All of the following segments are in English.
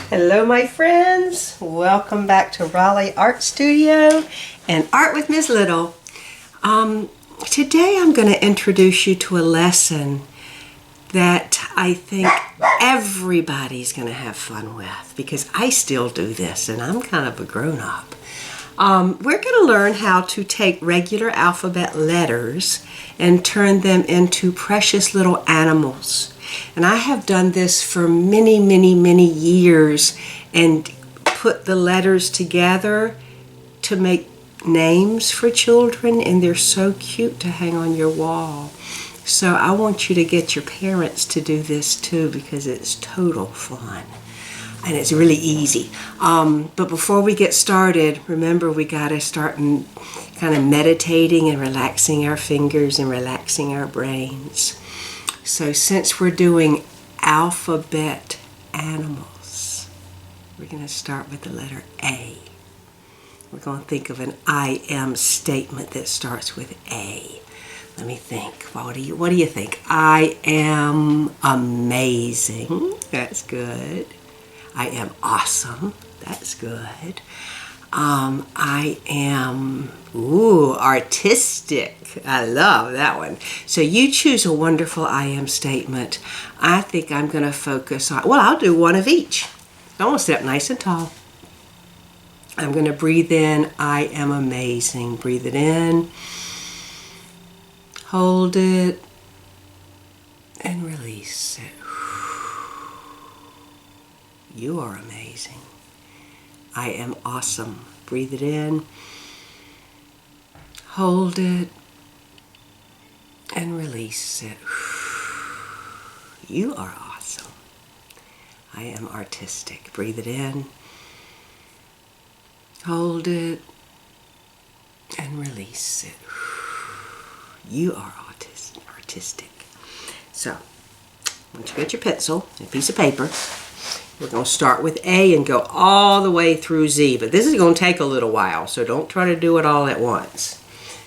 Hello my friends, welcome back to Raleigh Art Studio and Art with Ms. Little. Today I'm going to introduce you to a lesson that I think everybody's going to have fun with, because I still do this and I'm kind of a grown-up. We're going to learn how to take regular alphabet letters and turn them into precious little animals. And I have done this for many years and put the letters together to make names for children, and they're so cute to hang on your wall. So I want you to get your parents to do this too, because it's total fun. And it's really easy. But before we get started, remember we got to start kind of meditating and relaxing our fingers and relaxing our brains. So since we're doing alphabet animals, we're going to start with the letter A. We're going to think of an I am statement that starts with A. Let me think. What do you think? I am amazing. That's good. I am awesome. That's good. I am, artistic. I love that one. So you choose a wonderful I am statement. I think I'm going to focus on, I'll do one of each. I'm going to sit up nice and tall. I'm going to breathe in, I am amazing. Breathe it in. Hold it. And release it. You are amazing. I am awesome. Breathe it in. Hold it. And release it. You are awesome. I am artistic. Breathe it in. Hold it. And release it. You are artistic. So, once you get your pencil and a piece of paper, we're going to start with A and go all the way through Z. But this is going to take a little while, so don't try to do it all at once.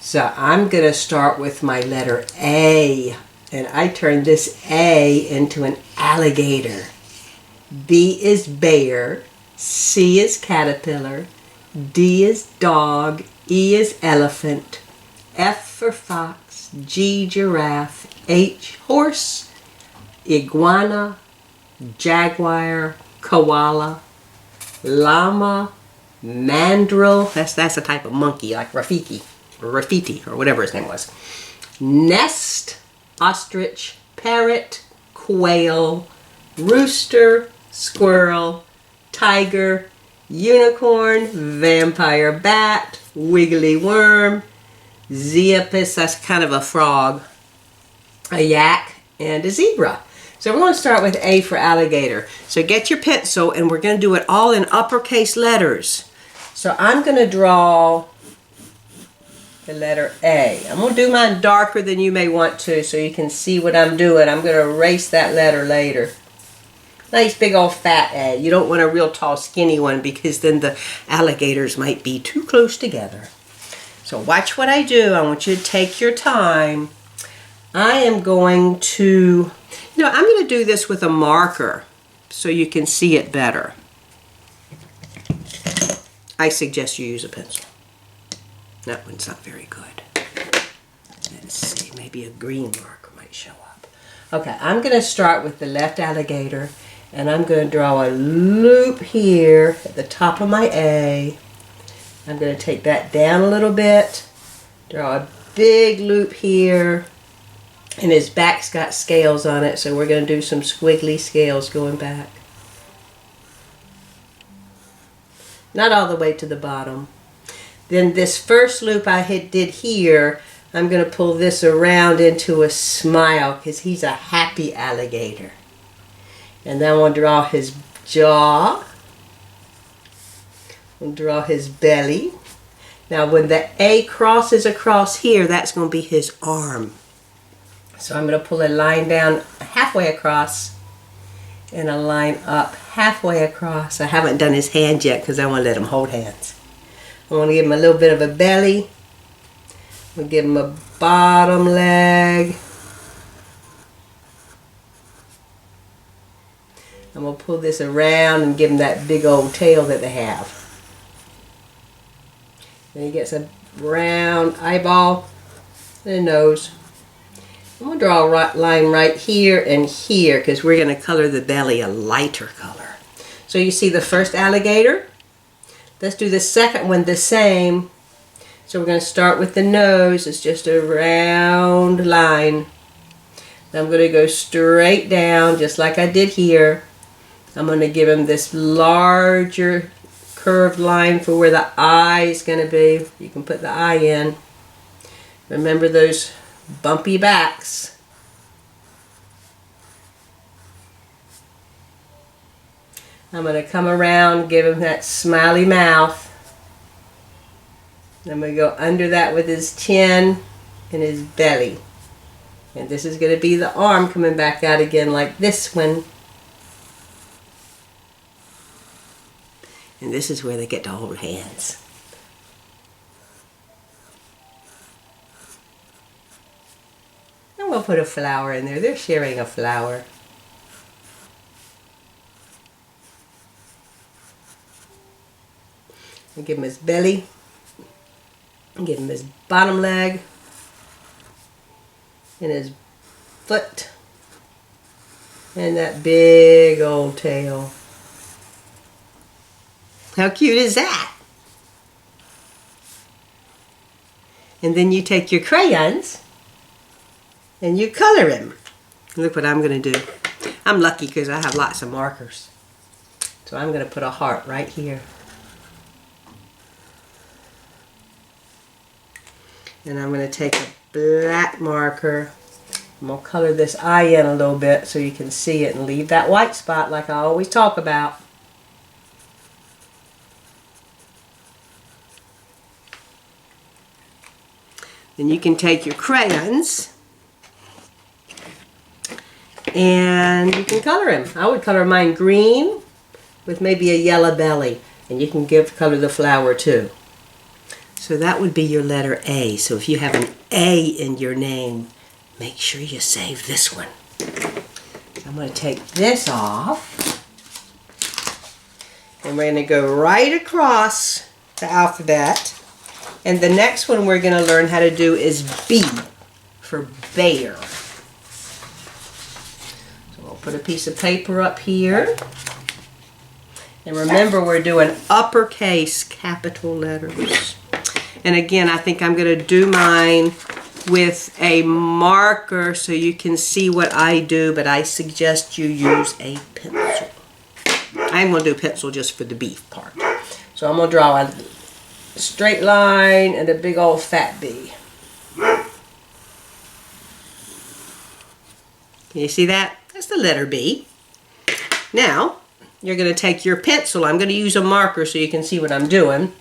So I'm going to start with my letter A. And I turn this A into an alligator. B is bear. C is caterpillar. D is dog. E is elephant. F for fox. G giraffe. H horse. Iguana. Jaguar, koala, llama, mandrill, that's a type of monkey, like Rafiki, or whatever his name was. Nest, ostrich, parrot, quail, rooster, squirrel, tiger, unicorn, vampire bat, wiggly worm, zeopus, that's kind of a frog, a yak, and a zebra. So we're going to start with A for alligator. So get your pencil and we're going to do it all in uppercase letters. So I'm going to draw the letter A. I'm going to do mine darker than you may want to so you can see what I'm doing. I'm going to erase that letter later. Nice big old fat A. You don't want a real tall skinny one, because then the alligators might be too close together. So watch what I do. I want you to take your time. I am going to... I'm going to do this with a marker so you can see it better. I suggest you use a pencil. That one's not very good. Let's see, maybe a green marker might show up. Okay, I'm going to start with the left alligator, and I'm going to draw a loop here at the top of my A. I'm going to take that down a little bit, draw a big loop here. And his back's got scales on it, so we're going to do some squiggly scales going back. Not all the way to the bottom. Then this first loop I did here, I'm going to pull this around into a smile, because he's a happy alligator. And then I'm going to draw his jaw. I'll draw his belly. Now when the A crosses across here, that's going to be his arm. So I'm going to pull a line down halfway across and a line up halfway across. I haven't done his hand yet because I want to let him hold hands. I want to give him a little bit of a belly. I'm going to give him a bottom leg. I'm going to pull this around and give him that big old tail that they have. Then he gets a round eyeball and a nose. I'm going to draw a line right here and here because we're going to color the belly a lighter color. So you see the first alligator? Let's do the second one the same. So we're going to start with the nose. It's just a round line. Then I'm going to go straight down just like I did here. I'm going to give him this larger curved line for where the eye is going to be. You can put the eye in. Remember those bumpy backs. I'm going to come around, give him that smiley mouth. I'm going to go under that with his chin and his belly. And this is going to be the arm coming back out again like this one. And this is where they get to hold hands. I'm going to put a flower in there. They're sharing a flower. And give him his belly. And give him his bottom leg. And his foot. And that big old tail. How cute is that? And then you take your crayons and you color him. Look what I'm going to do. I'm lucky because I have lots of markers. So I'm going to put a heart right here. And I'm going to take a black marker. I'm going to color this eye in a little bit so you can see it and leave that white spot like I always talk about. Then you can take your crayons and you can color him. I would color mine green with maybe a yellow belly, and you can color the flower too. So that would be your letter A. So if you have an A in your name, make sure you save this one. I'm going to take this off, and we're going to go right across the alphabet. And the next one we're going to learn how to do is B for bear. So we'll put a piece of paper up here. And remember, we're doing uppercase capital letters. And again, I think I'm going to do mine with a marker so you can see what I do, but I suggest you use a pencil. I'm going to do pencil just for the beef part. So I'm going to draw a straight line and a big old fat B. Can you see that? That's the letter B. Now, you're going to take your pencil. I'm going to use a marker so you can see what I'm doing.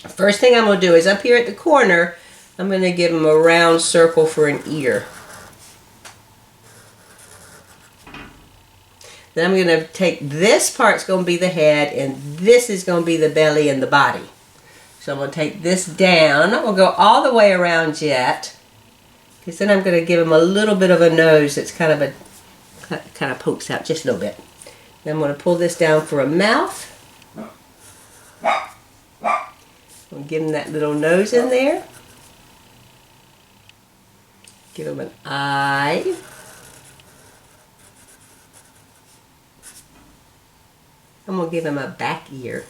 First thing I'm going to do is up here at the corner, I'm going to give him a round circle for an ear. Then I'm going to take this part's going to be the head, and this is going to be the belly and the body. So I'm going to take this down. I'm not going to go all the way around yet, because then I'm going to give him a little bit of a nose that's kind of pokes out just a little bit. Then I'm going to pull this down for a mouth. I'll give him that little nose in there. Give him an eye. I'm going to give him a back ear.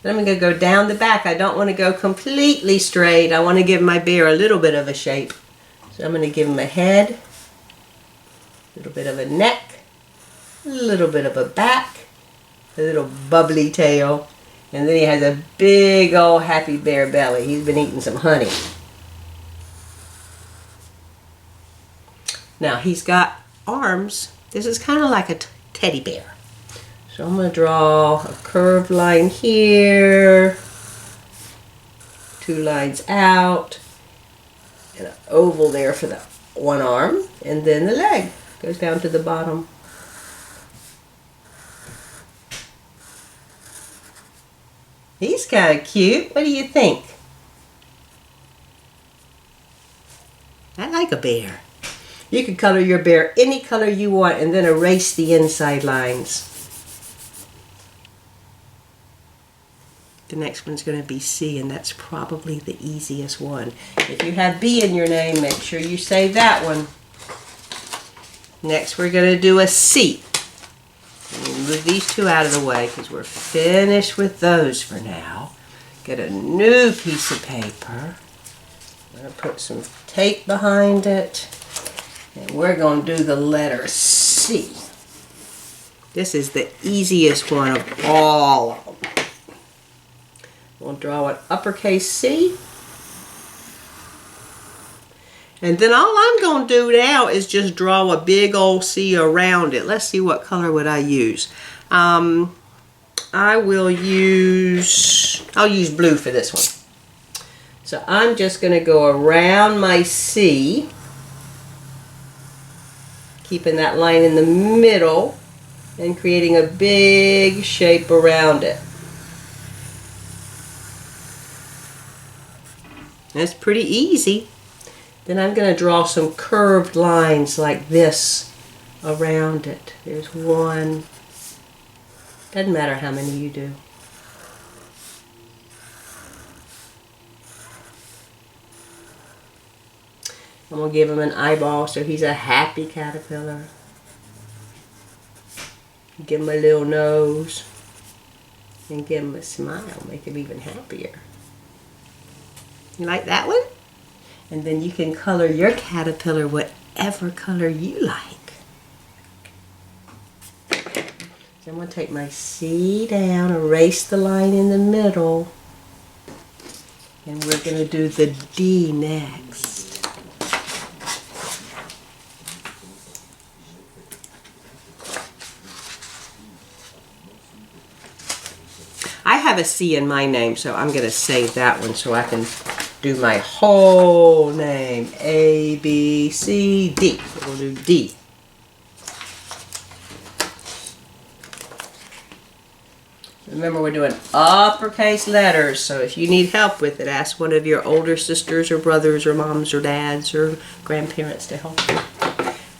Then I'm going to go down the back. I don't want to go completely straight. I want to give my bear a little bit of a shape. So I'm going to give him a head, a little bit of a neck, a little bit of a back, a little bubbly tail, and then he has a big old happy bear belly. He's been eating some honey. Now he's got arms. This is kind of like a teddy bear. So I'm going to draw a curved line here, 2 lines out, and an oval there for the one arm, and then the leg goes down to the bottom. He's kind of cute. What do you think? I like a bear. You can color your bear any color you want and then erase the inside lines. The next one's going to be C, and that's probably the easiest one. If you have B in your name, make sure you save that one. Next, we're going to do a C. Move these two out of the way because we're finished with those for now. Get a new piece of paper. I'm going to put some tape behind it. And we're going to do the letter C. This is the easiest one of all of them. We'll draw an uppercase C. And then all I'm going to do now is just draw a big old C around it. Let's see, what color would I use? I'll use blue for this one. So I'm just going to go around my C, keeping that line in the middle and creating a big shape around it. That's pretty easy. Then I'm going to draw some curved lines like this around it. There's one. Doesn't matter how many you do. I'm going to give him an eyeball so he's a happy caterpillar. Give him a little nose. And give him a smile. Make him even happier. You like that one? And then you can color your caterpillar whatever color you like. So I'm going to take my C down, erase the line in the middle. And we're going to do the D next. I have a C in my name, so I'm going to save that one so I can do my whole name. A, B, C, D. So we'll do D. Remember, we're doing uppercase letters, so if you need help with it, ask one of your older sisters or brothers or moms or dads or grandparents to help you.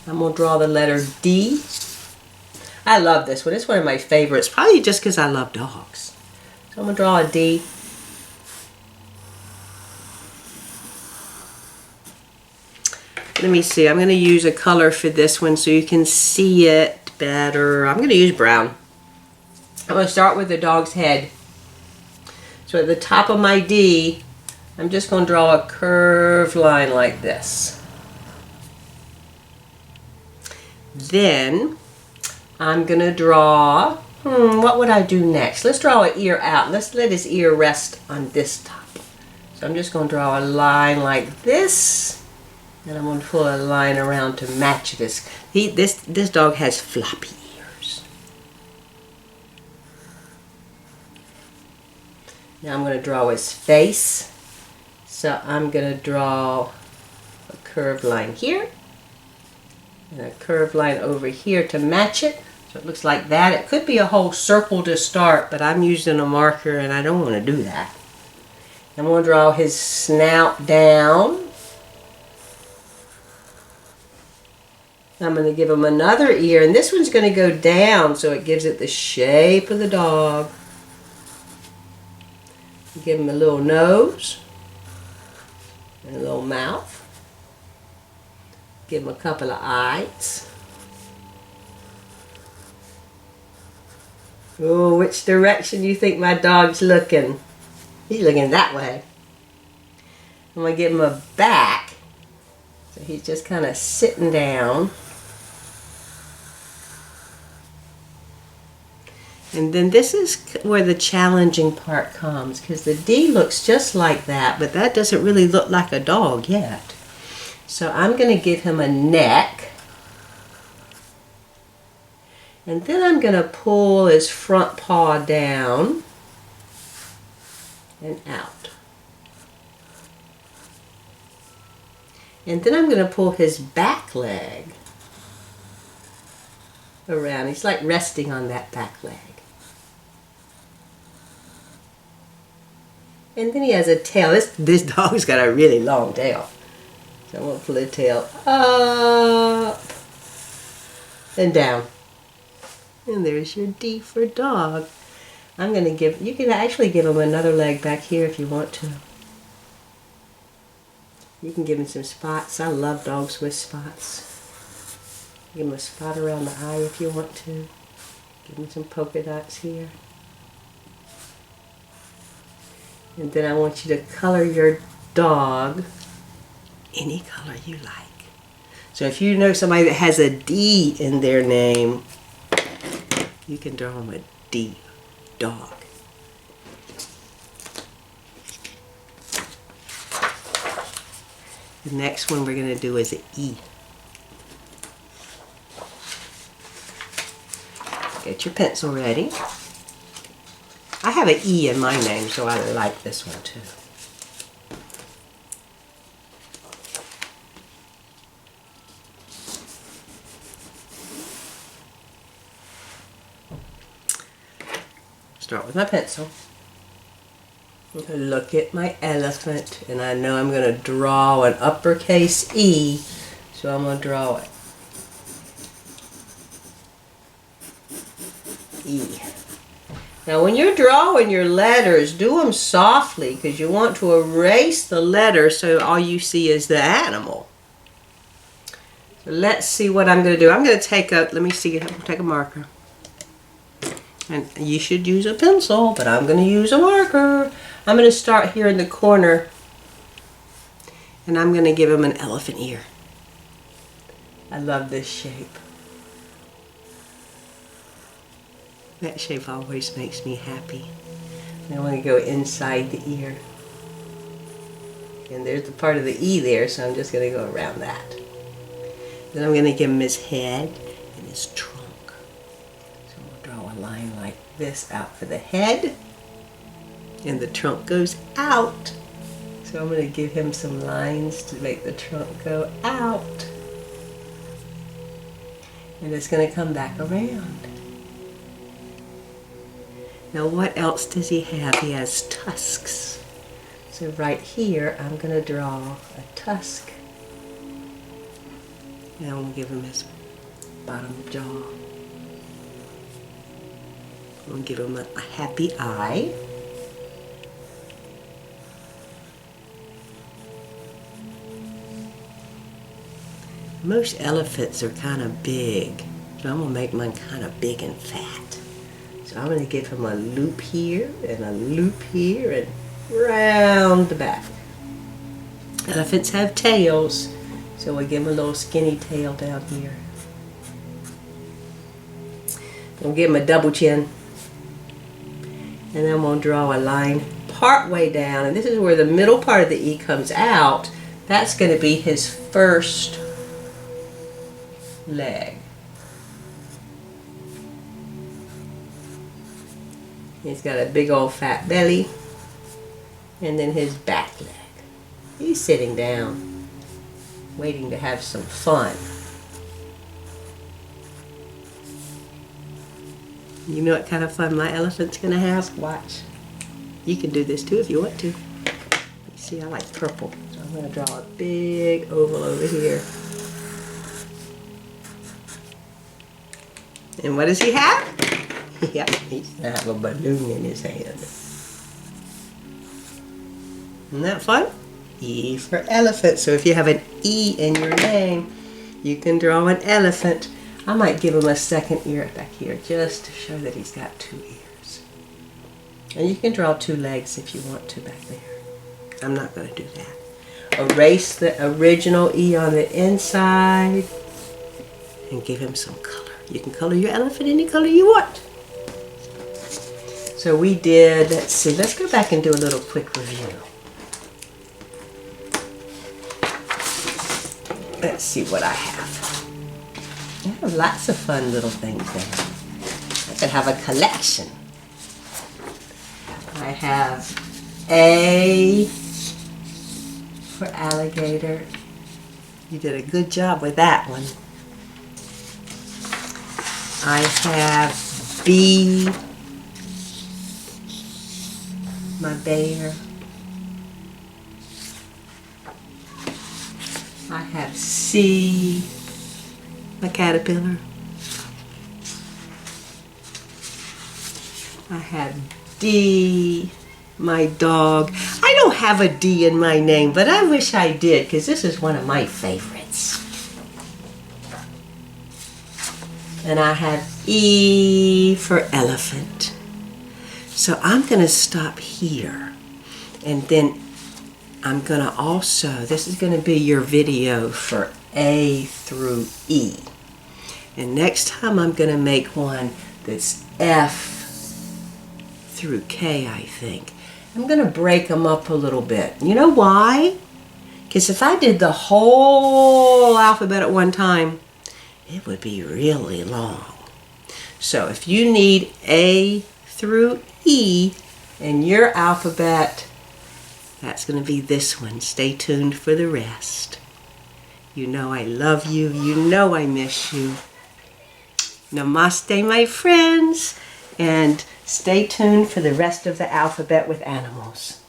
I'm going to draw the letter D. I love this one. It's one of my favorites, probably just because I love dogs. So I'm going to draw a D. Let me see. I'm going to use a color for this one so you can see it better. I'm going to use brown. I'm going to start with the dog's head. So at the top of my D, I'm just going to draw a curved line like this. Then I'm going to draw, what would I do next? Let's draw an ear out. Let's let his ear rest on this top. So I'm just going to draw a line like this. And I'm going to pull a line around to match this. This dog has floppy ears. Now I'm going to draw his face. So I'm going to draw a curved line here. And a curved line over here to match it. So it looks like that. It could be a whole circle to start, but I'm using a marker and I don't want to do that. I'm going to draw his snout down. I'm going to give him another ear, and this one's going to go down so it gives it the shape of the dog. Give him a little nose and a little mouth. Give him a couple of eyes. Oh, which direction do you think my dog's looking? He's looking that way. I'm going to give him a back. So he's just kind of sitting down. And then this is where the challenging part comes, because the D looks just like that, but that doesn't really look like a dog yet. So I'm going to give him a neck. And then I'm going to pull his front paw down and out. And then I'm going to pull his back leg around. He's like resting on that back leg. And then he has a tail. This dog's got a really long tail. So I'm going to pull the tail up and down. And there's your D for dog. I'm going to give, you can actually give him another leg back here if you want to. You can give him some spots. I love dogs with spots. Give him a spot around the eye if you want to. Give him some polka dots here. And then I want you to color your dog any color you like. So if you know somebody that has a D in their name, you can draw them a D, dog. The next one we're going to do is an E. Get your pencil ready. I have an E in my name, so I like this one too. Start with my pencil. I'm going to look at my elephant, and I know I'm going to draw an uppercase E, so I'm going to draw it. E. Now when you're drawing your letters, do them softly because you want to erase the letter so all you see is the animal. So let's see what I'm going to do. I'm going to take a, let me see, I'm going to take a marker. And you should use a pencil, but I'm going to use a marker. I'm going to start here in the corner, and I'm going to give him an elephant ear. I love this shape. That shape always makes me happy. And I want to go inside the ear. And there's the part of the E there, so I'm just going to go around that. Then I'm going to give him his head and his trunk. So we'll draw a line like this out for the head. And the trunk goes out. So I'm going to give him some lines to make the trunk go out. And it's going to come back around. Now what else does he have? He has tusks. So right here I'm going to draw a tusk. And I'm going to give him his bottom jaw. I'm going to give him a happy eye. Most elephants are kind of big, so I'm going to make mine kind of big and fat. So I'm going to give him a loop here and a loop here and round the back. Elephants have tails, so we give him a little skinny tail down here. We'll give him a double chin. And then I'm going to draw a line part way down, and this is where the middle part of the E comes out. That's going to be his first leg. He's got a big old fat belly, and then his back leg. He's sitting down, waiting to have some fun. You know what kind of fun my elephant's gonna have? Watch. You can do this too if you want to. You see, I like purple, so I'm gonna draw a big oval over here. And what does he have? Yep, he's going to have a balloon in his hand. Isn't that fun? E for elephant. So if you have an E in your name, you can draw an elephant. I might give him a second ear back here just to show that he's got two ears. And you can draw two legs if you want to back there. I'm not going to do that. Erase the original E on the inside and give him some color. You can color your elephant any color you want. So we did, let's see, let's go back and do a little quick review. Let's see what I have. I have lots of fun little things there. I could have a collection. I have A for alligator. You did a good job with that one. I have B, my bear. have C, my caterpillar. I have D, my dog. I don't have a D in my name, but I wish I did, because this is one of my favorites. And I have E for elephant. So I'm going to stop here. And then I'm going to also, this is going to be your video for A through E. And next time I'm going to make one that's F through K, I think. I'm going to break them up a little bit. You know why? Because if I did the whole alphabet at one time, it would be really long. So if you need A through E in your alphabet, that's going to be this one. Stay tuned for the rest. You know I love you. You know I miss you. Namaste, my friends. And stay tuned for the rest of the alphabet with animals.